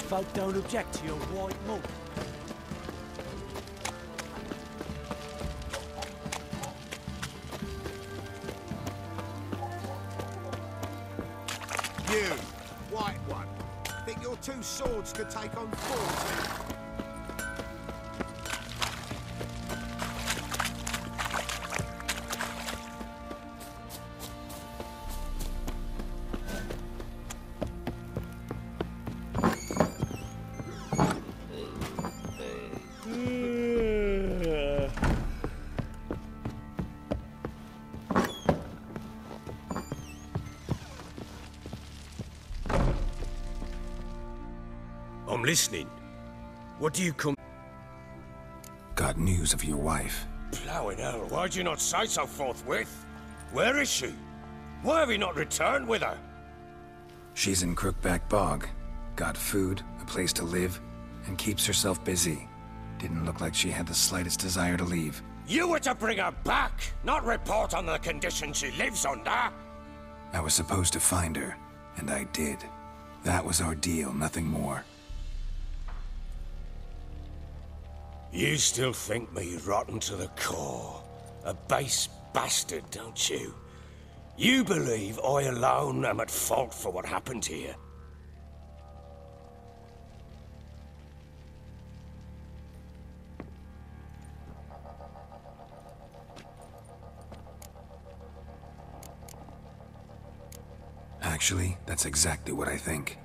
Folk don't object to your white mug. You, white one, think your two swords could take on 40? I'm listening. What do you come... Got news of your wife. Plowing hell, why'd you not say so forthwith? Where is she? Why have you not returned with her? She's in Crookback Bog. Got food, a place to live, and keeps herself busy. Didn't look like she had the slightest desire to leave. You were to bring her back, not report on the conditions she lives under. I was supposed to find her, and I did. That was our deal, nothing more. You still think me rotten to the core. A base bastard, don't you? You believe I alone am at fault for what happened here. Actually, that's exactly what I think.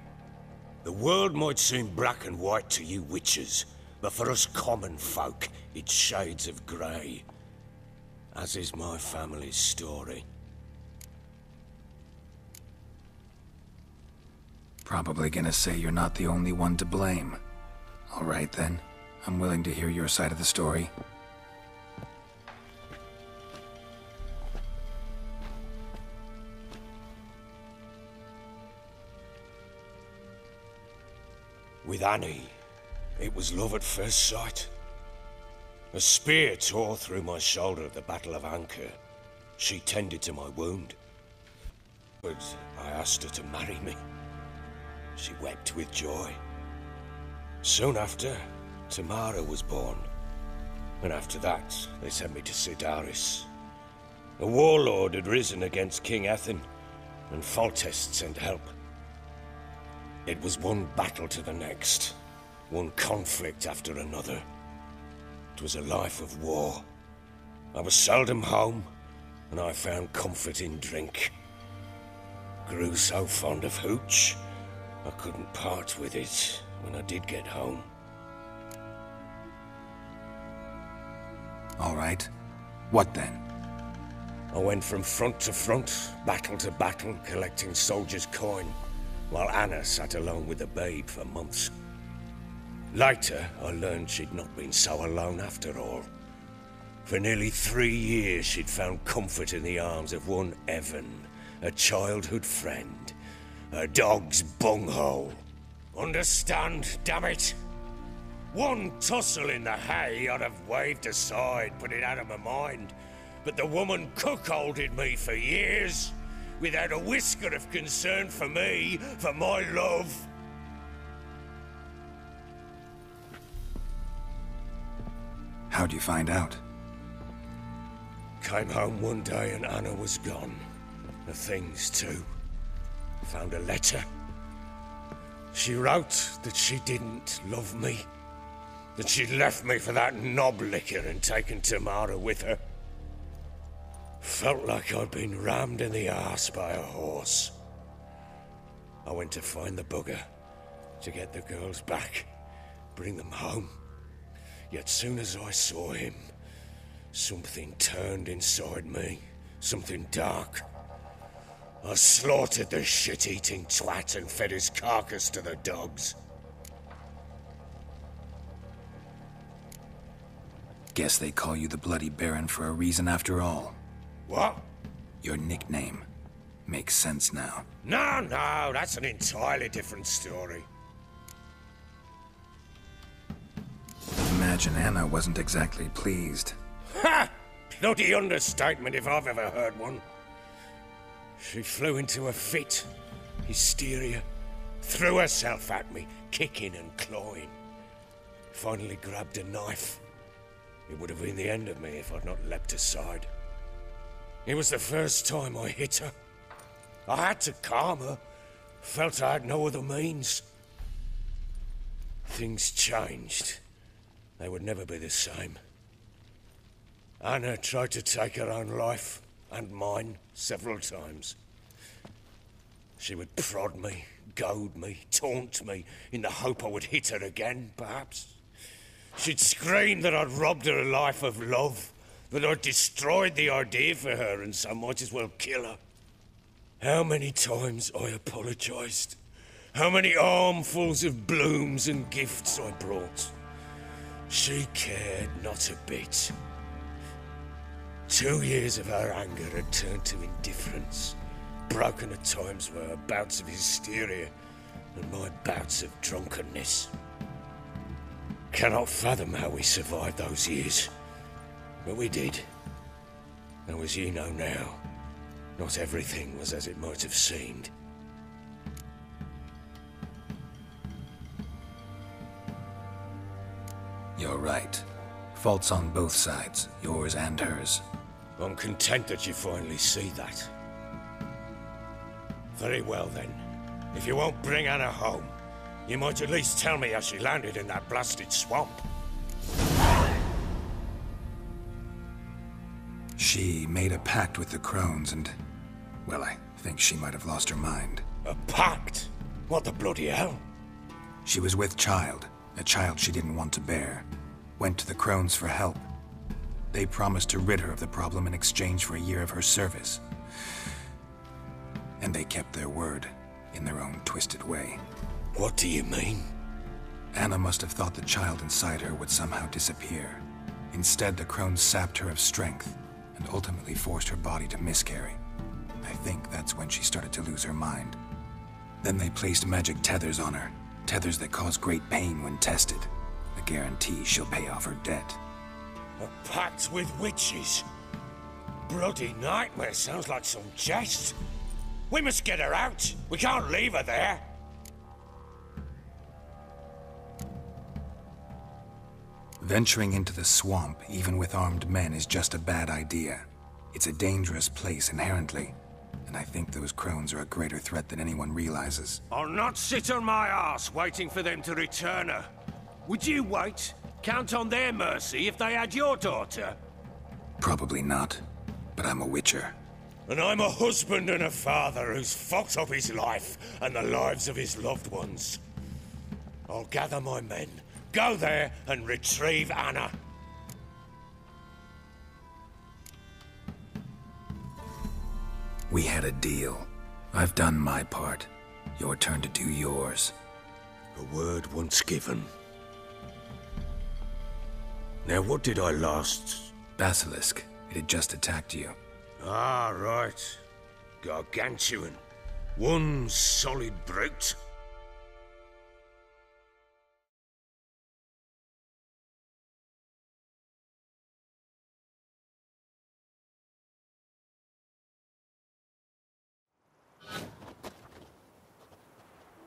The world might seem black and white to you witches, but for us common folk, it's shades of grey. As is my family's story. Probably gonna say you're not the only one to blame. All right then, I'm willing to hear your side of the story. With Annie, it was love at first sight. A spear tore through my shoulder at the Battle of Anchor. She tended to my wound. But I asked her to marry me. She wept with joy. Soon after, Tamara was born. And after that, they sent me to Sidaris. A warlord had risen against King Ethan, and Foltest sent help. It was one battle to the next, one conflict after another. It was a life of war. I was seldom home, and I found comfort in drink. Grew so fond of hooch, I couldn't part with it when I did get home. All right. What then? I went from front to front, battle to battle, collecting soldiers' coin, while Anna sat alone with the babe for months. Later, I learned she'd not been so alone after all. For nearly 3 years, she'd found comfort in the arms of one Evan, a childhood friend, a dog's bunghole. Understand, damn it? One tussle in the hay I'd have waved aside, put it out of my mind. But the woman cuckolded me for years, without a whisker of concern for me, for my love. How'd you find out? Came home one day and Anna was gone. The things too. Found a letter. She wrote that she didn't love me. That she'd left me for that knob licker and taken Tamara with her. Felt like I'd been rammed in the arse by a horse. I went to find the bugger, to get the girls back, bring them home. Yet soon as I saw him, something turned inside me, something dark. I slaughtered the shit-eating twat and fed his carcass to the dogs. Guess they call you the Bloody Baron for a reason after all. What? Your nickname. Makes sense now. No, that's an entirely different story. Imagine Anna wasn't exactly pleased. Ha! Bloody understatement if I've ever heard one. She flew into a fit. Hysteria. threw herself at me, kicking and clawing. Finally grabbed a knife. It would have been the end of me if I'd not leapt aside. It was the first time I hit her. I had to calm her. Felt I had no other means. Things changed. They would never be the same. Anna tried to take her own life, and mine, several times. She would prod me, goad me, taunt me, in the hope I would hit her again, perhaps. She'd scream that I'd robbed her life of love, that I'd destroyed the idea for her and so might as well kill her. How many times I apologized. How many armfuls of blooms and gifts I brought. She cared not a bit. 2 years of her anger had turned to indifference, broken at times by her bouts of hysteria and my bouts of drunkenness. Cannot fathom how we survived those years, but we did. Though as you know now, not everything was as it might have seemed. You're right. Faults on both sides, yours and hers. I'm content that you finally see that. Very well then. If you won't bring Anna home, you might at least tell me how she landed in that blasted swamp. She made a pact with the crones and... well, I think she might have lost her mind. A pact? What the bloody hell? She was with child, a child she didn't want to bear. Went to the crones for help. They promised to rid her of the problem in exchange for a year of her service. And they kept their word, in their own twisted way. What do you mean? Anna must have thought the child inside her would somehow disappear. Instead, the crones sapped her of strength, and ultimately forced her body to miscarry. I think that's when she started to lose her mind. Then they placed magic tethers on her, tethers that cause great pain when tested. A guarantee she'll pay off her debt. A pact with witches? Bloody nightmare, sounds like some jest. We must get her out. We can't leave her there. Venturing into the swamp, even with armed men, is just a bad idea. It's a dangerous place inherently, and I think those crones are a greater threat than anyone realizes. I'll not sit on my arse waiting for them to return her. Would you wait? Count on their mercy if they had your daughter? Probably not, but I'm a witcher. And I'm a husband and a father who's fucked up his life and the lives of his loved ones. I'll gather my men, go there and retrieve Anna. We had a deal. I've done my part. Your turn to do yours. A word once given. Now what did I last... Basilisk. It had just attacked you. Ah, right. Gargantuan. One solid brute.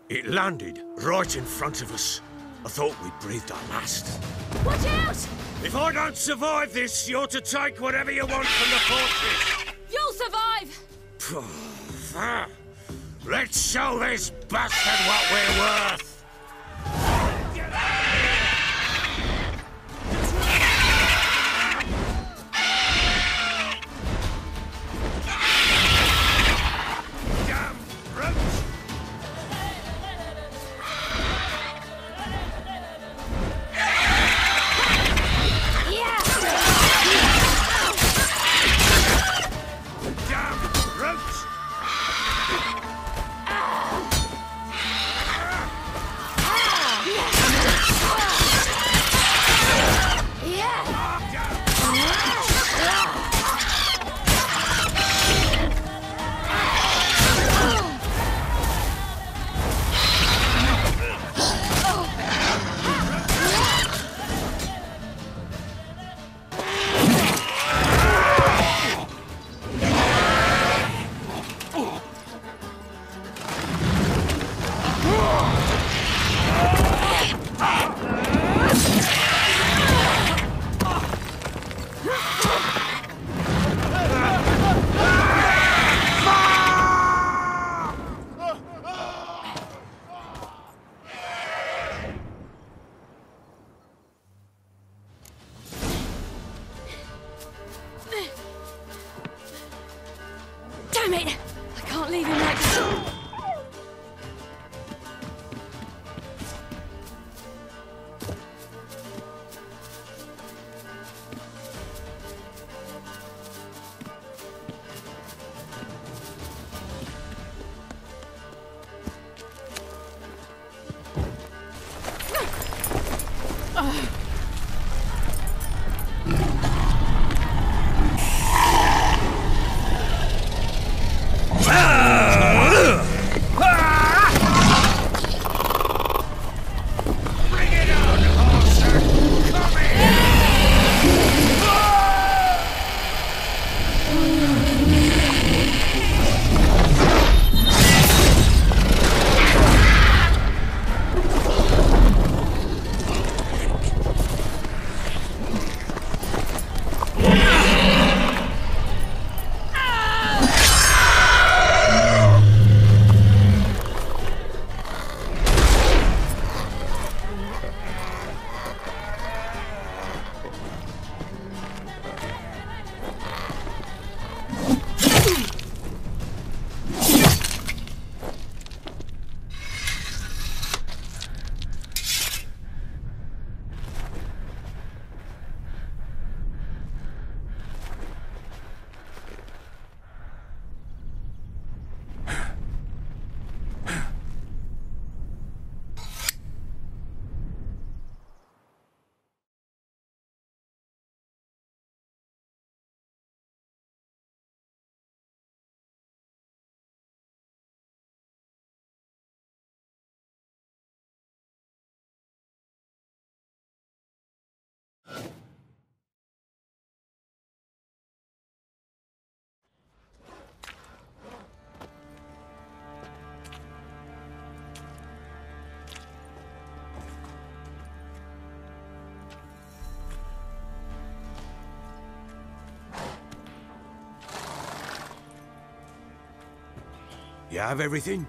It landed right in front of us. I thought we'd breathed our last. Watch out! If I don't survive this, you're to take whatever you want from the fortress. You'll survive! Let's show this bastard what we're worth. Damn brutes! Damn it! I can't leave him like this. You have everything?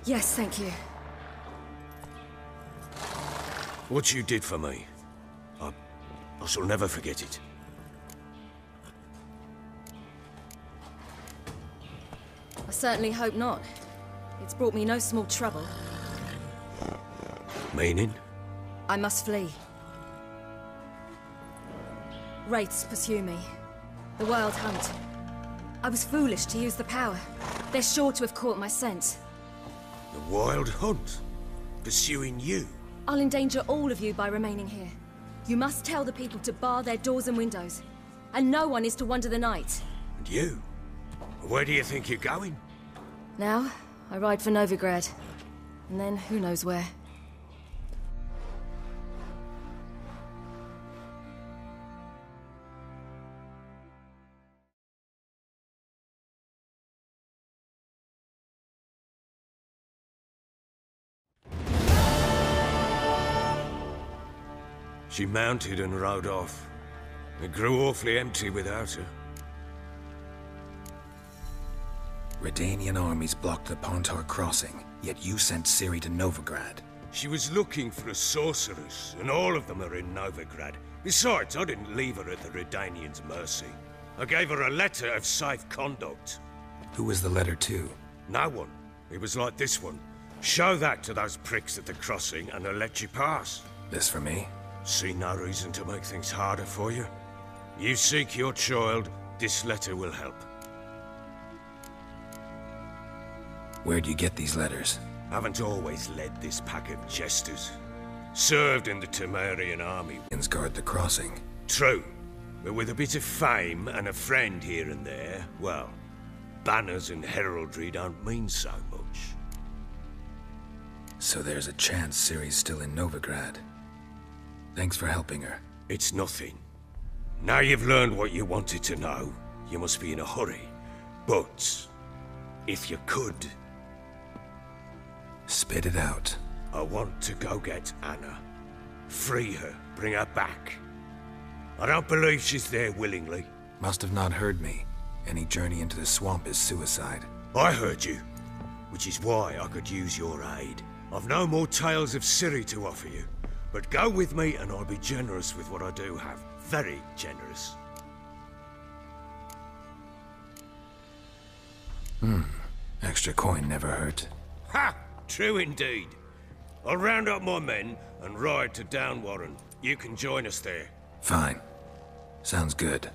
Yes, thank you. What you did for me, I shall never forget it. I certainly hope not. It's brought me no small trouble. Meaning? I must flee. Wraiths pursue me. The Wild Hunt. I was foolish to use the power. They're sure to have caught my scent. The Wild Hunt? Pursuing you? I'll endanger all of you by remaining here. You must tell the people to bar their doors and windows. And no one is to wander the night. And you? Where do you think you're going? Now, I ride for Novigrad. And then, who knows where. She mounted and rode off. It grew awfully empty without her. Redanian armies blocked the Pontar crossing, yet you sent Ciri to Novigrad. She was looking for a sorceress, and all of them are in Novigrad. Besides, I didn't leave her at the Redanians' mercy. I gave her a letter of safe conduct. Who was the letter to? No one. It was like this one. Show that to those pricks at the crossing, and they'll let you pass. This for me? See no reason to make things harder for you. You seek your child, this letter will help. Where'd you get these letters? Haven't always led this pack of jesters. Served in the Temerian army. Guard the crossing. True. But with a bit of fame and a friend here and there, well, banners and heraldry don't mean so much. So there's a chance Ciri's still in Novigrad. Thanks for helping her. It's nothing. Now you've learned what you wanted to know, you must be in a hurry. But, if you could... Spit it out. I want to go get Anna. Free her, bring her back. I don't believe she's there willingly. Must have not heard me. Any journey into the swamp is suicide. I heard you, which is why I could use your aid. I've no more tales of Ciri to offer you. But go with me and I'll be generous with what I do have. Very generous. Extra coin never hurt. Ha! True indeed. I'll round up my men and ride to Downwarren. You can join us there. Fine. Sounds good.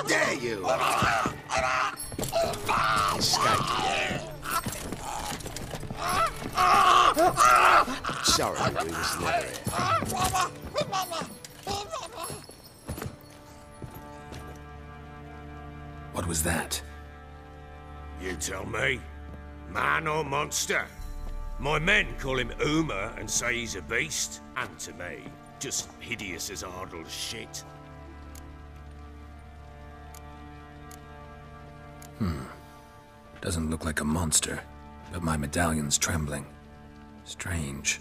There you are. Escape. Sorry, we was never here. What was that? You tell me. Man or monster? My men call him Uma and say he's a beast, and to me, just hideous as Ardle's shit. Doesn't look like a monster, but my medallion's trembling. Strange.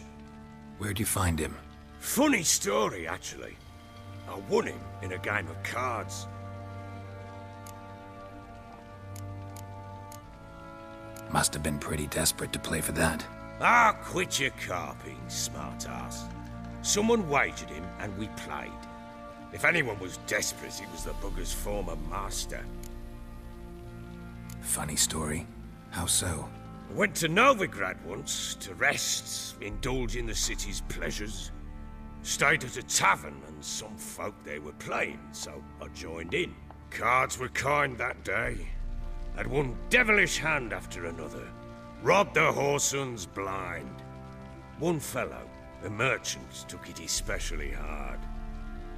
Where'd you find him? Funny story, actually. I won him in a game of cards. Must have been pretty desperate to play for that. Ah, quit your carping, smart-ass. Someone wagered him, and we played. If anyone was desperate, it was the bugger's former master. Funny story. How so? I went to Novigrad once, to rest, indulge in the city's pleasures. Stayed at a tavern, and some folk there were playing, so I joined in. Cards were kind that day. Had one devilish hand after another. Robbed the whoresun's blind. One fellow, a merchant, took it especially hard.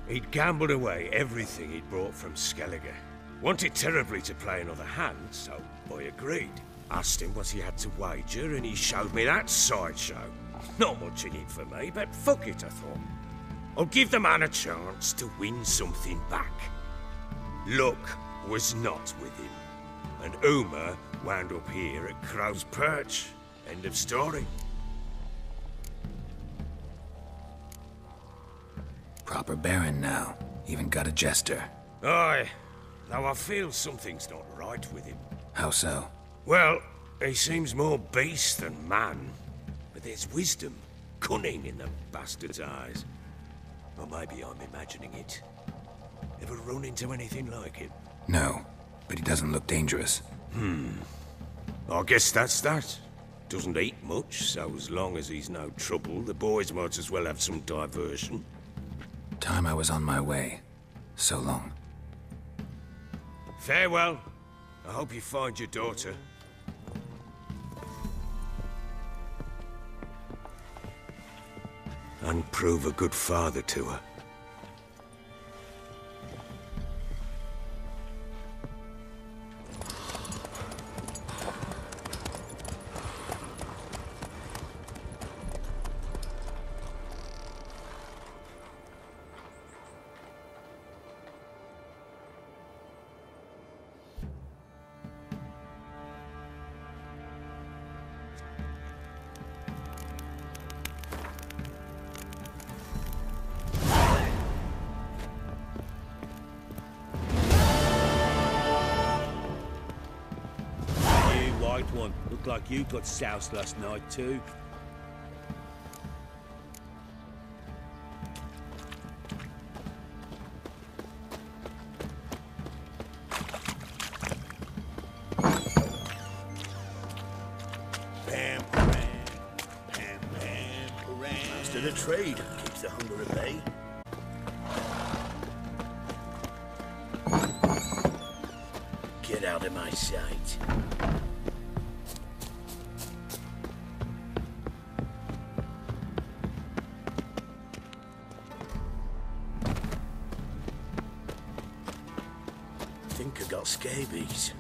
He'd gambled away everything he'd brought from Skellige. Wanted terribly to play another hand, so I agreed. Asked him what he had to wager, and he showed me that sideshow. Not much in it for me, but fuck it, I thought. I'll give the man a chance to win something back. Luck was not with him, and Uma wound up here at Crow's Perch. End of story. Proper baron now. Even got a jester. Aye, though I feel something's not right with him. How so? Well, he seems more beast than man, but there's wisdom, cunning in the bastard's eyes. Or maybe I'm imagining it. Ever run into anything like him? No, but he doesn't look dangerous. I guess that's that. Doesn't eat much, so as long as he's no trouble, the boys might as well have some diversion. Time I was on my way. So long. Farewell. I hope you find your daughter. And prove a good father to her. One. Looked like you got soused last night too. Pam, pam, pam, pam, pam. Master the trade keeps the hunger at bay. Get out of my sight. Think I got scabies.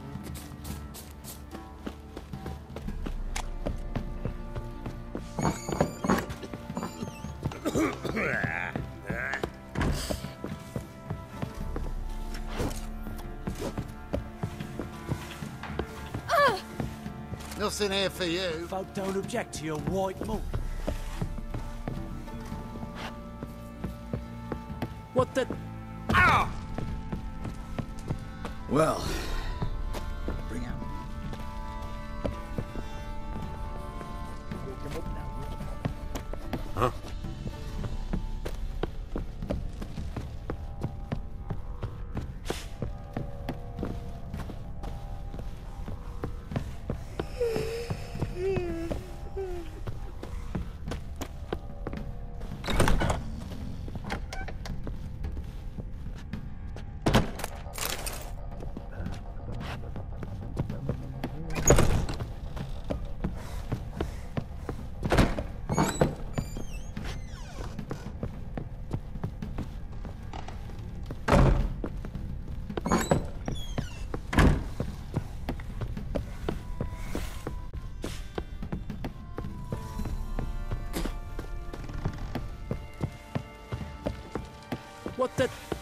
Nothing here for you. Folk don't object to your white malt. What the... Ah! Well, bring out. huh? What the...